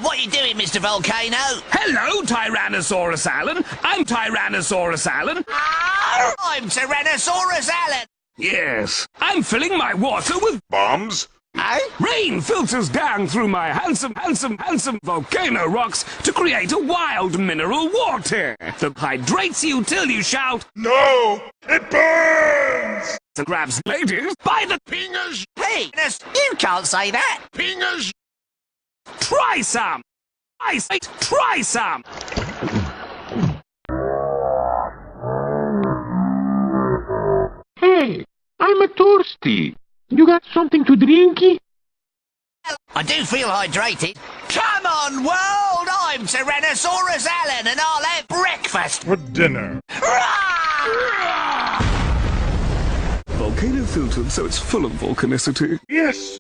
What you doing, Mr. Volcano? Hello, Tyrannosaurus Alan. I'm Tyrannosaurus Alan. I'm Tyrannosaurus Alan. Yes, I'm filling my water with Bombs? rain filters down through my handsome volcano rocks to create a wild mineral water that hydrates you till you shout, No! It burns! and grabs ladies by the Pingers! Hey, you can't say that. Pingers! try some. I say try some. Hey, I'm a thirsty. You got something to drinky? I do feel hydrated. Come on, world! I'm Tyrannosaurus Alan, and I'll have breakfast. For dinner. Volcano filtered so it's full of volcanicity. Yes!